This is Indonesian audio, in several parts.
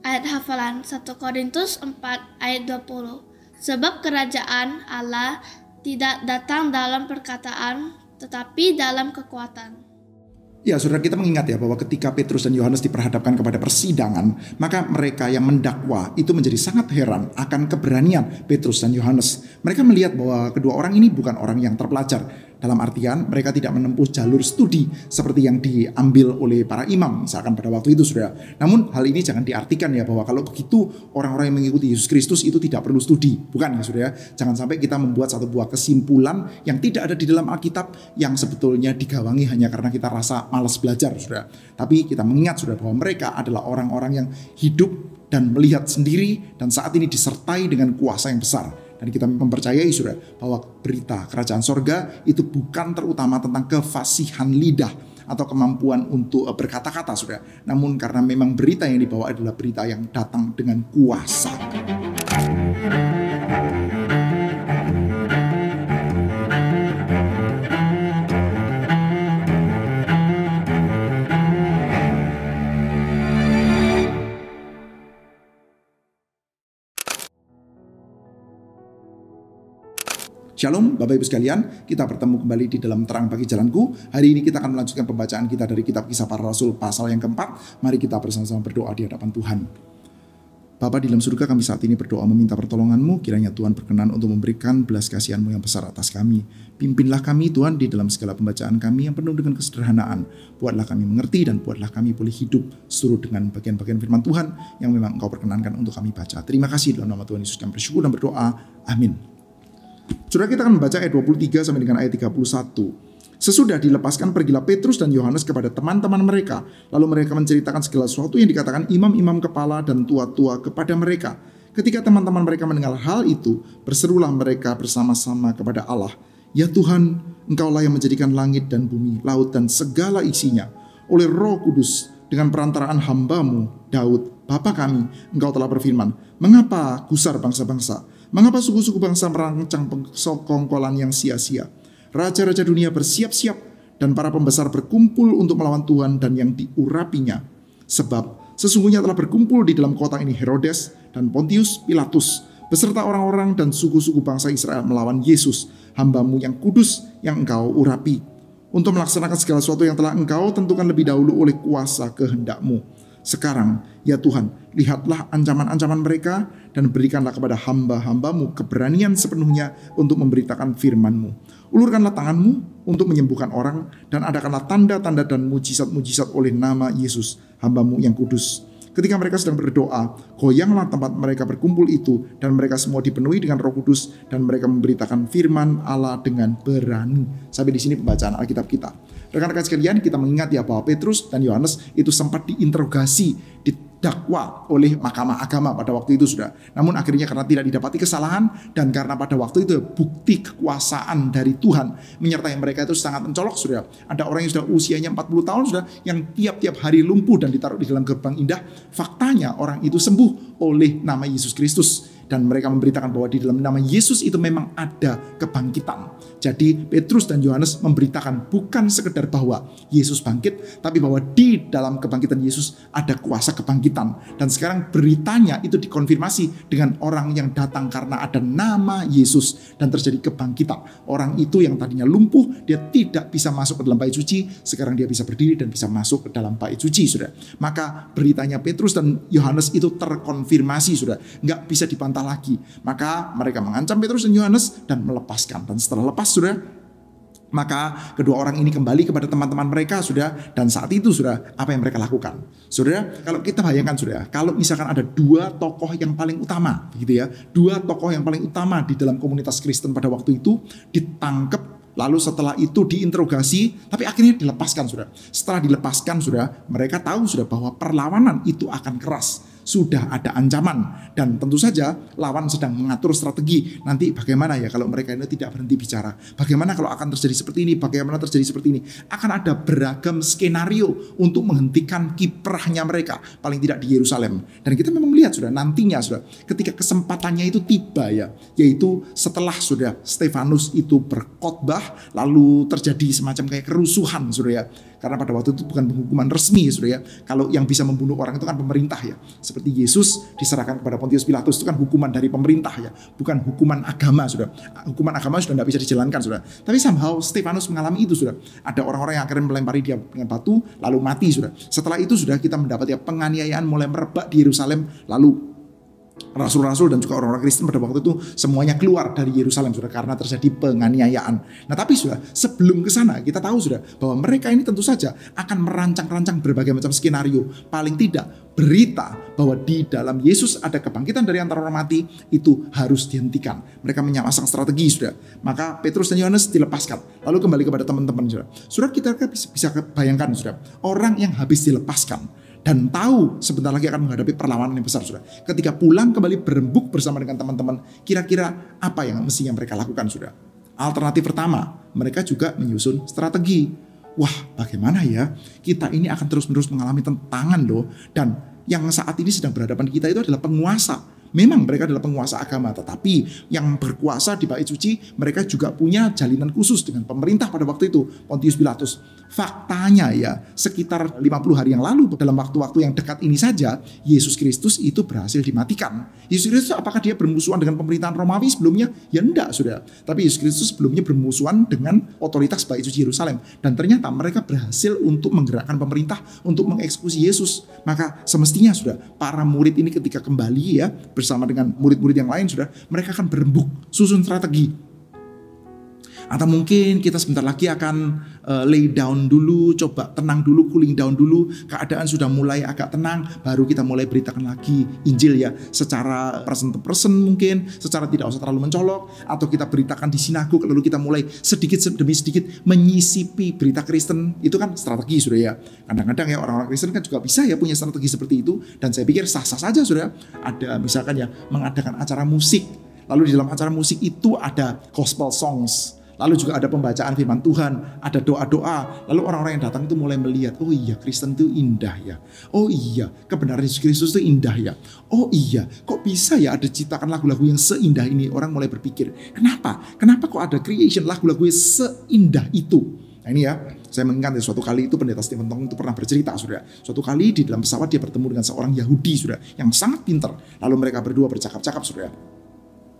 ayat hafalan 1 Korintus 4 ayat 20. Sebab kerajaan Allah tidak datang dalam perkataan, tetapi dalam kekuatan. Ya, saudara, kita mengingat ya bahwa ketika Petrus dan Yohanes diperhadapkan kepada persidangan, maka mereka yang mendakwa itu menjadi sangat heran akan keberanian Petrus dan Yohanes. Mereka melihat bahwa kedua orang ini bukan orang yang terpelajar. Dalam artian mereka tidak menempuh jalur studi seperti yang diambil oleh para imam misalkan pada waktu itu, saudara. Namun hal ini jangan diartikan ya bahwa kalau begitu orang-orang yang mengikuti Yesus Kristus itu tidak perlu studi. Bukan ya, saudara. Jangan sampai kita membuat satu buah kesimpulan yang tidak ada di dalam Alkitab yang sebetulnya digawangi hanya karena kita rasa malas belajar, saudara. Tapi kita mengingat, saudara, bahwa mereka adalah orang-orang yang hidup dan melihat sendiri dan saat ini disertai dengan kuasa yang besar. Dan kita mempercayai, saudara, bahwa berita kerajaan sorga itu bukan terutama tentang kefasihan lidah atau kemampuan untuk berkata-kata, saudara. Namun karena memang berita yang dibawa adalah berita yang datang dengan kuasa. Shalom Bapak Ibu sekalian, kita bertemu kembali di dalam Terang Bagi Jalanku. Hari ini kita akan melanjutkan pembacaan kita dari kitab Kisah Para Rasul pasal yang keempat. Mari kita bersama-sama berdoa di hadapan Tuhan. Bapa di dalam surga, kami saat ini berdoa meminta pertolongan-Mu. Kiranya Tuhan berkenan untuk memberikan belas kasihan-Mu yang besar atas kami. Pimpinlah kami Tuhan di dalam segala pembacaan kami yang penuh dengan kesederhanaan. Buatlah kami mengerti dan buatlah kami boleh hidup seturut dengan bagian-bagian firman Tuhan yang memang Engkau perkenankan untuk kami baca. Terima kasih dalam nama Tuhan Yesus kami bersyukur dan berdoa. Amin. Saudara, kita akan membaca ayat 23 sampai dengan ayat 31. Sesudah dilepaskan, pergilah Petrus dan Yohanes kepada teman-teman mereka. Lalu mereka menceritakan segala sesuatu yang dikatakan imam-imam kepala dan tua-tua kepada mereka. Ketika teman-teman mereka mendengar hal itu, berserulah mereka bersama-sama kepada Allah. Ya Tuhan, Engkaulah yang menjadikan langit dan bumi, laut dan segala isinya. Oleh Roh Kudus, dengan perantaraan hamba-Mu, Daud, Bapa kami, Engkau telah berfirman, mengapa gusar bangsa-bangsa? Mengapa suku-suku bangsa merancang persekongkolan yang sia-sia? Raja-raja dunia bersiap-siap dan para pembesar berkumpul untuk melawan Tuhan dan yang diurapinya. Sebab sesungguhnya telah berkumpul di dalam kota ini Herodes dan Pontius Pilatus beserta orang-orang dan suku-suku bangsa Israel melawan Yesus, hamba-Mu yang kudus yang Engkau urapi, untuk melaksanakan segala sesuatu yang telah Engkau tentukan lebih dahulu oleh kuasa kehendak-Mu. Sekarang, ya Tuhan, lihatlah ancaman-ancaman mereka dan berikanlah kepada hamba-hamba-Mu keberanian sepenuhnya untuk memberitakan firman-Mu. Ulurkanlah tangan-Mu untuk menyembuhkan orang dan adakanlah tanda-tanda dan mujizat-mujizat oleh nama Yesus, hamba-Mu yang kudus. Ketika mereka sedang berdoa, goyanglah tempat mereka berkumpul itu dan mereka semua dipenuhi dengan Roh Kudus dan mereka memberitakan firman Allah dengan berani. Sampai di sini pembacaan Alkitab kita. Rekan-rekan sekalian, kita mengingat ya bahwa Petrus dan Yohanes itu sempat diinterogasi, didakwa oleh mahkamah agama pada waktu itu, sudah. Namun akhirnya karena tidak didapati kesalahan dan karena pada waktu itu bukti kekuasaan dari Tuhan menyertai mereka itu sangat mencolok, sudah. Ada orang yang sudah usianya 40 tahun sudah yang tiap-tiap hari lumpuh dan ditaruh di dalam gerbang indah. Faktanya orang itu sembuh oleh nama Yesus Kristus. Dan mereka memberitakan bahwa di dalam nama Yesus itu memang ada kebangkitan. Jadi Petrus dan Yohanes memberitakan bukan sekedar bahwa Yesus bangkit, tapi bahwa di dalam kebangkitan Yesus ada kuasa kebangkitan. Dan sekarang beritanya itu dikonfirmasi dengan orang yang datang karena ada nama Yesus dan terjadi kebangkitan. Orang itu yang tadinya lumpuh, dia tidak bisa masuk ke dalam bait suci, sekarang dia bisa berdiri dan bisa masuk ke dalam bait suci, sudah. Maka beritanya Petrus dan Yohanes itu terkonfirmasi, sudah. Nggak bisa dibantah lagi. Maka mereka mengancam Petrus dan Yohanes dan melepaskan. Dan setelah lepas, sudah, maka kedua orang ini kembali kepada teman-teman mereka, sudah. Dan saat itu, sudah, apa yang mereka lakukan? Sudah, kalau kita bayangkan, sudah, kalau misalkan ada dua tokoh yang paling utama, begitu ya, dua tokoh yang paling utama di dalam komunitas Kristen pada waktu itu ditangkap. Lalu setelah itu diinterogasi, tapi akhirnya dilepaskan, sudah. Setelah dilepaskan, sudah, mereka tahu, sudah, bahwa perlawanan itu akan keras. Sudah ada ancaman. Dan tentu saja lawan sedang mengatur strategi. Nanti bagaimana ya kalau mereka ini tidak berhenti bicara. Bagaimana kalau akan terjadi seperti ini. Bagaimana terjadi seperti ini. Akan ada beragam skenario untuk menghentikan kiprahnya mereka. Paling tidak di Yerusalem. Dan kita memang melihat, sudah, nantinya, sudah, ketika kesempatannya itu tiba ya. Yaitu setelah, sudah, Stefanus itu berkhotbah. Lalu terjadi semacam kayak kerusuhan, sudah ya. Karena pada waktu itu bukan penghukuman resmi, sudah ya. Kalau yang bisa membunuh orang itu kan pemerintah ya. Seperti seperti Yesus diserahkan kepada Pontius Pilatus. Itu kan hukuman dari pemerintah ya, bukan hukuman agama sudah. Hukuman agama sudah tidak bisa dijalankan sudah. Tapi somehow Stefanus mengalami itu sudah. Ada orang-orang yang akhirnya melempari dia dengan batu lalu mati sudah. Setelah itu sudah kita mendapat ya penganiayaan mulai merebak di Yerusalem, lalu rasul-rasul dan juga orang-orang Kristen pada waktu itu semuanya keluar dari Yerusalem sudah karena terjadi penganiayaan. Nah tapi sudah sebelum ke sana kita tahu sudah bahwa mereka ini tentu saja akan merancang-rancang berbagai macam skenario. Paling tidak berita bahwa di dalam Yesus ada kebangkitan dari antara orang mati itu harus dihentikan. Mereka menyamasang strategi sudah. Maka Petrus dan Yohanes dilepaskan. Lalu kembali kepada teman-teman sudah. Sudah kita bisa bayangkan sudah orang yang habis dilepaskan dan tahu sebentar lagi akan menghadapi perlawanan yang besar sudah. Ketika pulang kembali berembuk bersama dengan teman-teman, kira-kira apa yang mestinya mereka lakukan sudah? Alternatif pertama, mereka juga menyusun strategi. Wah, bagaimana ya? Kita ini akan terus-menerus mengalami tentangan loh. Dan yang saat ini sedang berhadapan kita itu adalah penguasa. Memang mereka adalah penguasa agama, tetapi yang berkuasa di bait suci, mereka juga punya jalinan khusus dengan pemerintah pada waktu itu, Pontius Pilatus. Faktanya ya, sekitar 50 hari yang lalu, dalam waktu-waktu yang dekat ini saja, Yesus Kristus itu berhasil dimatikan. Yesus Kristus apakah dia bermusuhan dengan pemerintahan Romawi sebelumnya? Ya enggak, sudah. Tapi Yesus Kristus sebelumnya bermusuhan dengan otoritas bait suci Yerusalem. Dan ternyata mereka berhasil untuk menggerakkan pemerintah untuk mengeksekusi Yesus. Maka semestinya sudah, para murid ini ketika kembali ya, bersama dengan murid-murid yang lain sudah, mereka akan berembuk, susun strategi. Atau mungkin kita sebentar lagi akan lay down dulu, coba tenang dulu, cooling down dulu. Keadaan sudah mulai agak tenang, baru kita mulai beritakan lagi Injil ya, secara person to person mungkin, secara tidak usah terlalu mencolok. Atau kita beritakan di sinagog, lalu kita mulai sedikit demi sedikit menyisipi berita Kristen. Itu kan strategi sudah ya. Kadang-kadang ya orang-orang Kristen kan juga bisa ya punya strategi seperti itu. Dan saya pikir sah-sah saja sudah. Ada misalkan ya mengadakan acara musik. Lalu di dalam acara musik itu ada gospel songs. Lalu juga ada pembacaan firman Tuhan, ada doa-doa. Lalu orang-orang yang datang itu mulai melihat, oh iya Kristen itu indah ya. Oh iya kebenaran Yesus Kristus itu indah ya. Oh iya kok bisa ya ada ciptakan lagu-lagu yang seindah ini. Orang mulai berpikir, kenapa? Kenapa kok ada creation lagu-lagu yang seindah itu? Nah ini ya, saya mengingat ya, suatu kali itu pendeta Stephen Tong itu pernah bercerita sudah. Suatu kali di dalam pesawat dia bertemu dengan seorang Yahudi sudah, yang sangat pintar. Lalu mereka berdua bercakap-cakap sudah.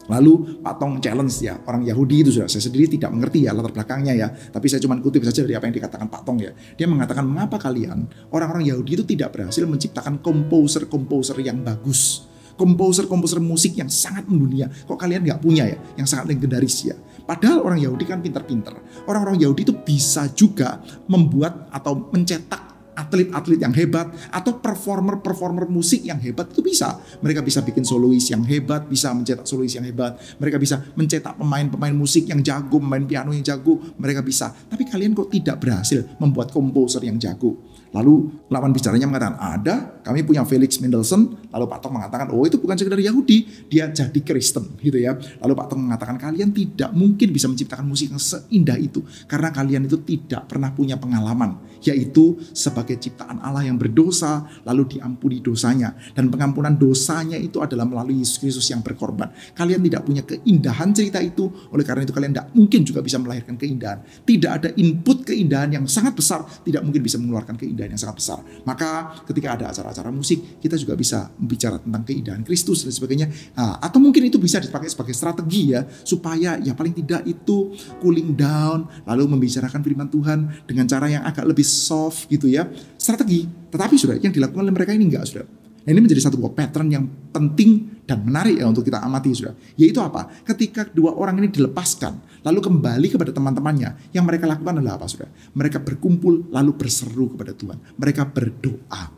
Lalu Pak Tong challenge ya, orang Yahudi itu sudah, saya sendiri tidak mengerti ya latar belakangnya ya, tapi saya cuma kutip saja dari apa yang dikatakan Pak Tong ya. Dia mengatakan, mengapa kalian orang-orang Yahudi itu tidak berhasil menciptakan komposer-komposer yang bagus, komposer-komposer musik yang sangat mendunia, kok kalian nggak punya ya, yang sangat legendaris ya. Padahal orang Yahudi kan pintar-pintar. Orang-orang Yahudi itu bisa juga membuat atau mencetak atlet-atlet yang hebat atau performer musik yang hebat itu bisa. Mereka bisa bikin solois yang hebat, bisa mencetak solois yang hebat. Mereka bisa mencetak pemain-pemain musik yang jago, pemain piano yang jago. Mereka bisa. Tapi kalian kok tidak berhasil membuat komposer yang jago? Lalu lawan bicaranya mengatakan, ada, kami punya Felix Mendelssohn. Lalu Pak Tong mengatakan, oh itu bukan sekedar Yahudi, dia jadi Kristen gitu ya. Lalu Pak Tong mengatakan, kalian tidak mungkin bisa menciptakan musik yang seindah itu, karena kalian itu tidak pernah punya pengalaman, yaitu sebagai ciptaan Allah yang berdosa, lalu diampuni dosanya. Dan pengampunan dosanya itu adalah melalui Yesus Kristus yang berkorban. Kalian tidak punya keindahan cerita itu, oleh karena itu kalian tidak mungkin juga bisa melahirkan keindahan. Tidak ada input keindahan yang sangat besar, tidak mungkin bisa mengeluarkan keindahan yang sangat besar. Maka ketika ada acara-acara musik, kita juga bisa bicara tentang keindahan Kristus dan sebagainya. Atau mungkin itu bisa dipakai sebagai strategi ya, supaya ya paling tidak itu cooling down, lalu membicarakan firman Tuhan dengan cara yang agak lebih soft gitu ya. Strategi. Tetapi sudah yang dilakukan oleh mereka ini enggak sudah. Nah, ini menjadi satu buah pattern yang penting dan menarik ya untuk kita amati sudah. Yaitu apa? Ketika dua orang ini dilepaskan, lalu kembali kepada teman-temannya, yang mereka lakukan adalah apa sudah? Mereka berkumpul lalu berseru kepada Tuhan. Mereka berdoa.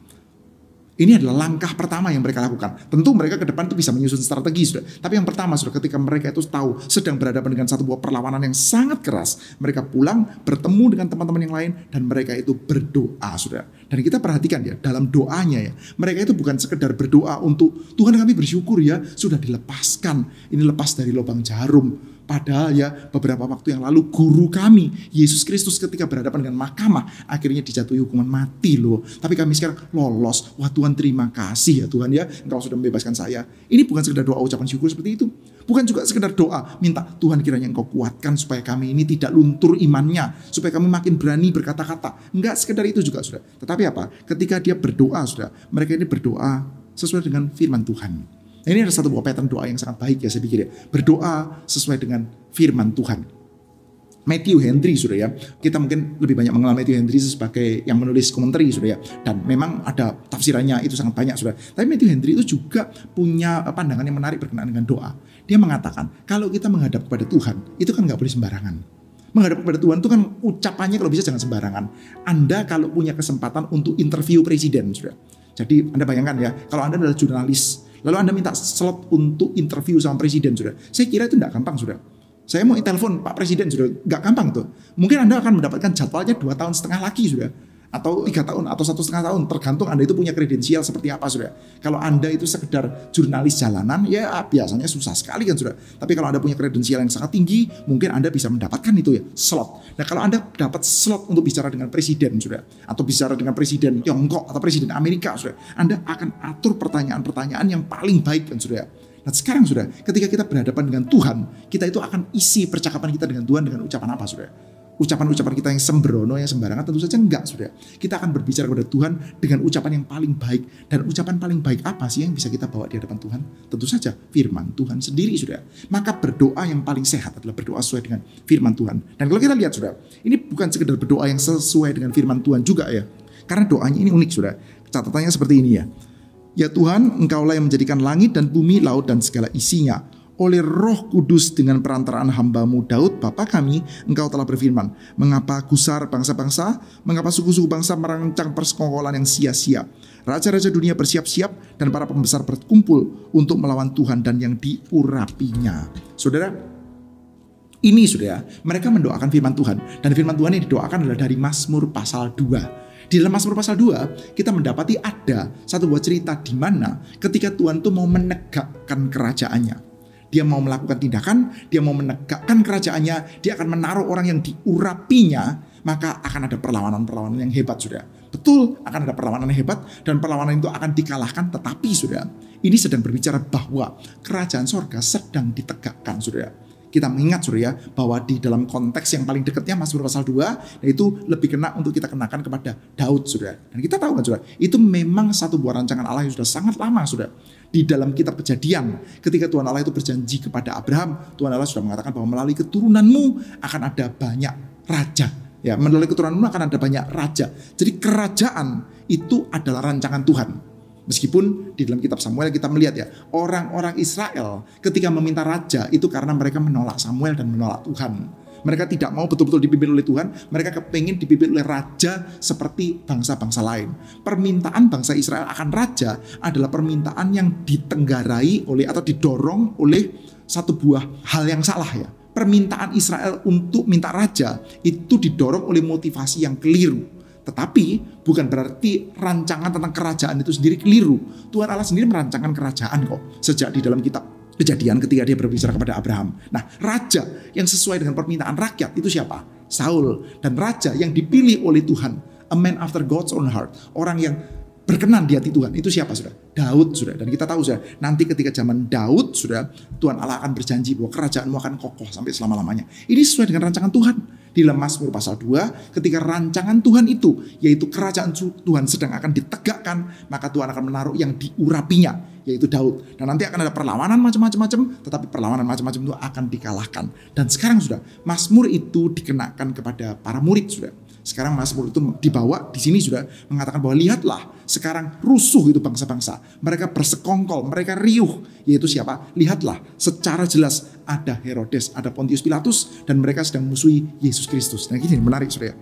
Ini adalah langkah pertama yang mereka lakukan. Tentu mereka ke depan itu bisa menyusun strategi sudah. Tapi yang pertama sudah, ketika mereka itu tahu sedang berhadapan dengan satu buah perlawanan yang sangat keras, mereka pulang bertemu dengan teman-teman yang lain dan mereka itu berdoa sudah. Dan kita perhatikan ya dalam doanya ya, mereka itu bukan sekedar berdoa untuk Tuhan kami bersyukur ya sudah dilepaskan. Ini lepas dari lubang jarum. Padahal ya beberapa waktu yang lalu guru kami Yesus Kristus ketika berhadapan dengan mahkamah akhirnya dijatuhi hukuman mati loh. Tapi kami sekarang lolos. Wah Tuhan terima kasih ya Tuhan ya, Engkau sudah membebaskan saya. Ini bukan sekedar doa ucapan syukur seperti itu. Bukan juga sekedar doa minta Tuhan kiranya Engkau kuatkan supaya kami ini tidak luntur imannya, supaya kami makin berani berkata-kata. Enggak sekedar itu juga sudah. Tetapi apa? Ketika dia berdoa sudah, mereka ini berdoa sesuai dengan firman Tuhan. Nah, ini ada satu buah pattern doa yang sangat baik ya saya pikir ya. Berdoa sesuai dengan firman Tuhan. Matthew Henry sudah ya, kita mungkin lebih banyak mengenal Matthew Henry sebagai yang menulis komentari sudah ya, dan memang ada tafsirannya itu sangat banyak sudah. Tapi Matthew Henry itu juga punya pandangan yang menarik berkenaan dengan doa. Dia mengatakan kalau kita menghadap kepada Tuhan itu kan nggak boleh sembarangan. Menghadap kepada Tuhan itu kan ucapannya kalau bisa jangan sembarangan. Anda kalau punya kesempatan untuk interview presiden sudah. Jadi Anda bayangkan ya, kalau Anda adalah jurnalis, lalu Anda minta slot untuk interview sama presiden sudah. Saya kira itu tidak gampang sudah. Saya mau telepon Pak Presiden sudah nggak gampang tuh. Mungkin Anda akan mendapatkan jadwalnya 2,5 tahun lagi sudah. Atau 3 tahun atau 1,5 tahun. Tergantung Anda itu punya kredensial seperti apa sudah. Kalau Anda itu sekedar jurnalis jalanan ya biasanya susah sekali kan sudah. Tapi kalau Anda punya kredensial yang sangat tinggi mungkin Anda bisa mendapatkan itu ya slot. Nah kalau Anda dapat slot untuk bicara dengan Presiden sudah. Atau bicara dengan Presiden Tiongkok atau Presiden Amerika sudah. Anda akan atur pertanyaan-pertanyaan yang paling baik kan sudah. Nah sekarang sudah, ketika kita berhadapan dengan Tuhan, kita itu akan isi percakapan kita dengan Tuhan dengan ucapan apa sudah? Ucapan-ucapan kita yang sembrono, yang sembarangan tentu saja enggak sudah. Kita akan berbicara kepada Tuhan dengan ucapan yang paling baik. Dan ucapan paling baik apa sih yang bisa kita bawa di hadapan Tuhan? Tentu saja firman Tuhan sendiri sudah. Maka berdoa yang paling sehat adalah berdoa sesuai dengan firman Tuhan. Dan kalau kita lihat sudah, ini bukan sekedar berdoa yang sesuai dengan firman Tuhan juga ya. Karena doanya ini unik sudah. Catatannya seperti ini ya. Ya Tuhan, Engkaulah yang menjadikan langit dan bumi, laut dan segala isinya. Oleh Roh Kudus dengan perantaraan hamba-Mu Daud, Bapa kami, Engkau telah berfirman, mengapa gusar bangsa-bangsa, mengapa suku-suku bangsa merancang persekongkolan yang sia-sia. Raja-raja dunia bersiap-siap dan para pembesar berkumpul untuk melawan Tuhan dan yang diurapinya. Saudara, ini saudara, mereka mendoakan firman Tuhan. Dan firman Tuhan yang didoakan adalah dari Mazmur pasal 2. Di dalam Mazmur pasal 2, kita mendapati ada satu buah cerita di mana ketika Tuhan itu mau menegakkan kerajaannya. Dia mau melakukan tindakan, dia mau menegakkan kerajaannya, dia akan menaruh orang yang diurapinya, maka akan ada perlawanan-perlawanan yang hebat, saudara. Betul, akan ada perlawanan yang hebat, dan perlawanan itu akan dikalahkan, tetapi saudara, ini sedang berbicara bahwa kerajaan sorga sedang ditegakkan, saudara. Kita mengingat saudara bahwa di dalam konteks yang paling dekatnya Mazmur pasal 2, yaitu lebih kena untuk kita kenakan kepada Daud saudara. Dan kita tahu kan saudara, itu memang satu buah rancangan Allah yang sudah sangat lama saudara. Di dalam kitab Kejadian, ketika Tuhan Allah itu berjanji kepada Abraham, Tuhan Allah sudah mengatakan bahwa melalui keturunanmu akan ada banyak raja. Ya, melalui keturunanmu akan ada banyak raja. Jadi kerajaan itu adalah rancangan Tuhan. Meskipun di dalam kitab Samuel kita melihat ya, orang-orang Israel ketika meminta raja itu karena mereka menolak Samuel dan menolak Tuhan. Mereka tidak mau betul-betul dipimpin oleh Tuhan, mereka kepingin dipimpin oleh raja seperti bangsa-bangsa lain. Permintaan bangsa Israel akan raja adalah permintaan yang ditenggarai oleh atau didorong oleh satu buah hal yang salah ya. Permintaan Israel untuk minta raja itu didorong oleh motivasi yang keliru. Tetapi bukan berarti rancangan tentang kerajaan itu sendiri keliru. Tuhan Allah sendiri merancangkan kerajaan kok. Sejak di dalam kitab Kejadian ketika dia berbicara kepada Abraham. Nah, raja yang sesuai dengan permintaan rakyat itu siapa? Saul. Dan raja yang dipilih oleh Tuhan, a man after God's own heart, orang yang berkenan di hati Tuhan, itu siapa sudah? Daud sudah. Dan kita tahu sudah, nanti ketika zaman Daud sudah, Tuhan Allah akan berjanji bahwa kerajaanmu akan kokoh sampai selama-lamanya. Ini sesuai dengan rancangan Tuhan. Di dalam Mazmur pasal 2, ketika rancangan Tuhan itu, yaitu kerajaan Tuhan sedang akan ditegakkan, maka Tuhan akan menaruh yang diurapinya, yaitu Daud. Dan nanti akan ada perlawanan macam-macam, tetapi perlawanan macam-macam itu akan dikalahkan. Dan sekarang sudah, Mazmur itu dikenakan kepada para murid sudah. Sekarang Mazmur itu dibawa di sini sudah mengatakan bahwa lihatlah sekarang rusuh itu bangsa-bangsa. Mereka bersekongkol, mereka riuh. Yaitu siapa? Lihatlah secara jelas ada Herodes, ada Pontius Pilatus, dan mereka sedang memusuhi Yesus Kristus. Nah gini menarik saudara.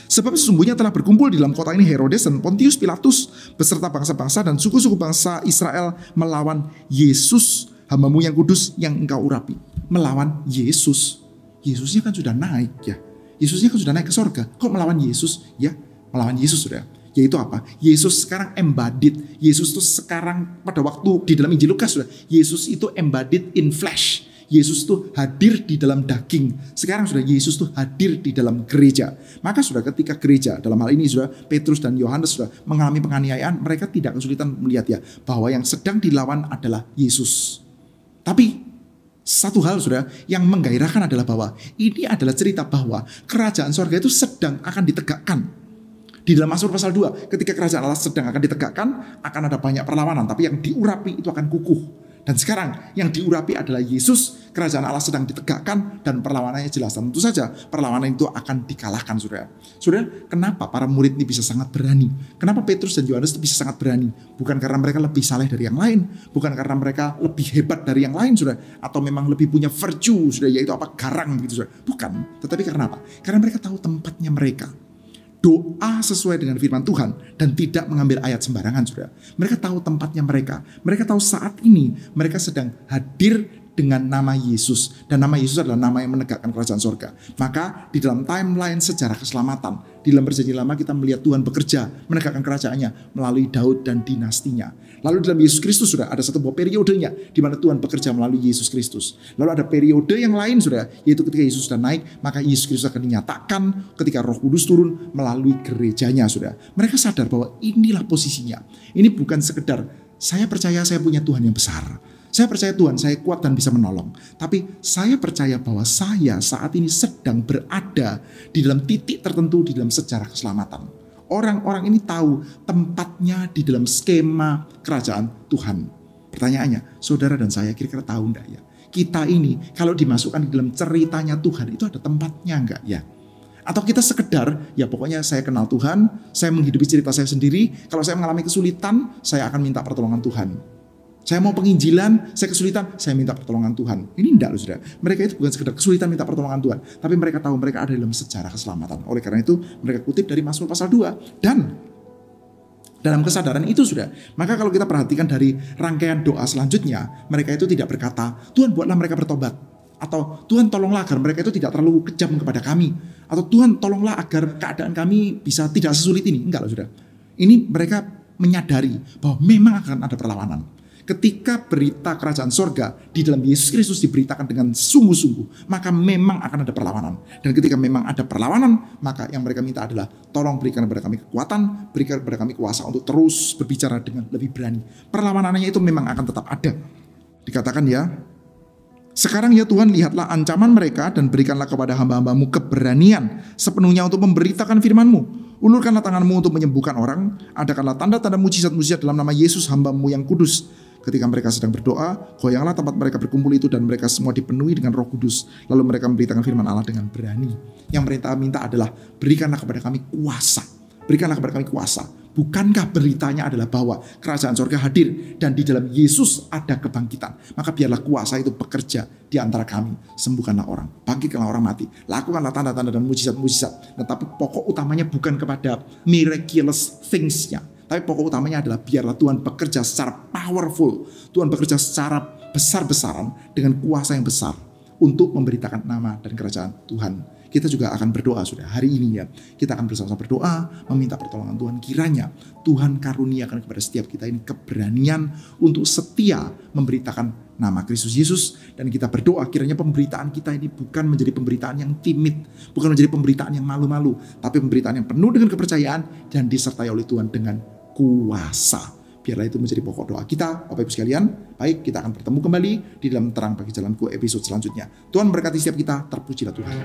Sebab sesungguhnya telah berkumpul di dalam kota ini Herodes dan Pontius Pilatus beserta bangsa-bangsa dan suku-suku bangsa Israel melawan Yesus, hamba-Mu yang kudus yang Engkau urapi. Melawan Yesus. Yesusnya kan sudah naik ya. Yesusnya kan sudah naik ke sorga. Kok melawan Yesus? Ya, melawan Yesus sudah. Yaitu apa? Yesus sekarang embodied. Yesus itu sekarang pada waktu di dalam Injil Lukas sudah. Yesus itu embodied in flesh. Yesus itu hadir di dalam daging. Sekarang sudah Yesus itu hadir di dalam gereja. Maka sudah ketika gereja, dalam hal ini sudah Petrus dan Yohanes sudah mengalami penganiayaan, mereka tidak kesulitan melihat ya bahwa yang sedang dilawan adalah Yesus. Tapi satu hal sudah yang menggairahkan adalah bahwa ini adalah cerita bahwa kerajaan sorga itu sedang akan ditegakkan. Di dalam Mazmur pasal 2, ketika kerajaan Allah sedang akan ditegakkan, akan ada banyak perlawanan, tapi yang diurapi itu akan kukuh. Dan sekarang yang diurapi adalah Yesus, kerajaan Allah sedang ditegakkan dan perlawanannya jelas. Dan tentu saja perlawanan itu akan dikalahkan, saudara. Saudara, kenapa para murid ini bisa sangat berani? Kenapa Petrus dan Yohanes bisa sangat berani? Bukan karena mereka lebih saleh dari yang lain, bukan karena mereka lebih hebat dari yang lain, saudara, atau memang lebih punya virtue, saudara, yaitu garang begitu, saudara. Bukan, tetapi karena apa? Karena mereka tahu tempatnya mereka. Doa sesuai dengan firman Tuhan dan tidak mengambil ayat sembarangan, saudara. Mereka tahu tempatnya mereka. Mereka tahu saat ini mereka sedang hadir dengan nama Yesus. Dan nama Yesus adalah nama yang menegakkan kerajaan sorga. Maka di dalam timeline sejarah keselamatan, di dalam perjanjian lama kita melihat Tuhan bekerja menegakkan kerajaannya melalui Daud dan dinastinya. Lalu dalam Yesus Kristus, sudah ada satu buah periodenya di mana Tuhan bekerja melalui Yesus Kristus. Lalu ada periode yang lain, sudah, yaitu ketika Yesus sudah naik, maka Yesus Kristus akan dinyatakan ketika Roh Kudus turun melalui gerejanya, sudah. Mereka sadar bahwa inilah posisinya. Ini bukan sekedar saya percaya saya punya Tuhan yang besar. Saya percaya Tuhan, saya kuat dan bisa menolong. Tapi saya percaya bahwa saya saat ini sedang berada di dalam titik tertentu di dalam sejarah keselamatan. Orang-orang ini tahu tempatnya di dalam skema kerajaan Tuhan. Pertanyaannya, saudara dan saya kira-kira tahu enggak ya? Kita ini kalau dimasukkan di dalam ceritanya Tuhan itu ada tempatnya enggak ya? Atau kita sekedar, ya pokoknya saya kenal Tuhan, saya menghidupi cerita saya sendiri. Kalau saya mengalami kesulitan, saya akan minta pertolongan Tuhan. Saya mau penginjilan, saya kesulitan, saya minta pertolongan Tuhan. Ini enggak loh, saudara. Mereka itu bukan sekedar kesulitan minta pertolongan Tuhan, tapi mereka tahu mereka ada dalam sejarah keselamatan. Oleh karena itu, mereka kutip dari Mazmur pasal 2. Dan dalam kesadaran itu, sudah, maka kalau kita perhatikan dari rangkaian doa selanjutnya, mereka itu tidak berkata, Tuhan buatlah mereka bertobat. Atau Tuhan tolonglah agar mereka itu tidak terlalu kejam kepada kami. Atau Tuhan tolonglah agar keadaan kami bisa tidak sesulit ini. Enggak loh, saudara. Ini mereka menyadari bahwa memang akan ada perlawanan. Ketika berita kerajaan sorga di dalam Yesus Kristus diberitakan dengan sungguh-sungguh, maka memang akan ada perlawanan. Dan ketika memang ada perlawanan, maka yang mereka minta adalah tolong berikan kepada kami kekuatan, berikan kepada kami kuasa untuk terus berbicara dengan lebih berani. Perlawanannya itu memang akan tetap ada. Dikatakan ya, sekarang ya Tuhan, lihatlah ancaman mereka dan berikanlah kepada hamba-hambamu keberanian sepenuhnya untuk memberitakan firman-Mu. Ulurkanlah tangan-Mu untuk menyembuhkan orang, adakanlah tanda-tanda mujizat-mujizat dalam nama Yesus hamba-Mu yang kudus. Ketika mereka sedang berdoa, goyanglah tempat mereka berkumpul itu dan mereka semua dipenuhi dengan Roh Kudus. Lalu mereka memberitakan firman Allah dengan berani. Yang mereka minta adalah berikanlah kepada kami kuasa. Berikanlah kepada kami kuasa. Bukankah beritanya adalah bahwa kerajaan sorga hadir dan di dalam Yesus ada kebangkitan? Maka biarlah kuasa itu bekerja di antara kami. Sembuhkanlah orang, bangkitkanlah orang mati, lakukanlah tanda-tanda dan mujizat-mujizat. Tetapi pokok utamanya bukan kepada miraculous things-nya. Tapi pokok utamanya adalah biarlah Tuhan bekerja secara powerful. Tuhan bekerja secara besar-besaran dengan kuasa yang besar untuk memberitakan nama dan kerajaan Tuhan. Kita juga akan berdoa, sudah hari ini ya. Kita akan bersama-sama berdoa, meminta pertolongan Tuhan. Kiranya Tuhan karuniakan kepada setiap kita ini keberanian untuk setia memberitakan nama Kristus Yesus. Dan kita berdoa kiranya pemberitaan kita ini bukan menjadi pemberitaan yang timid, bukan menjadi pemberitaan yang malu-malu, tapi pemberitaan yang penuh dengan kepercayaan dan disertai oleh Tuhan dengan kuasa. Biarlah itu menjadi pokok doa kita, Bapak Ibu sekalian. Baik, kita akan bertemu kembali di dalam Terang Bagi Jalanku episode selanjutnya. Tuhan berkati setiap kita, terpujilah Tuhan.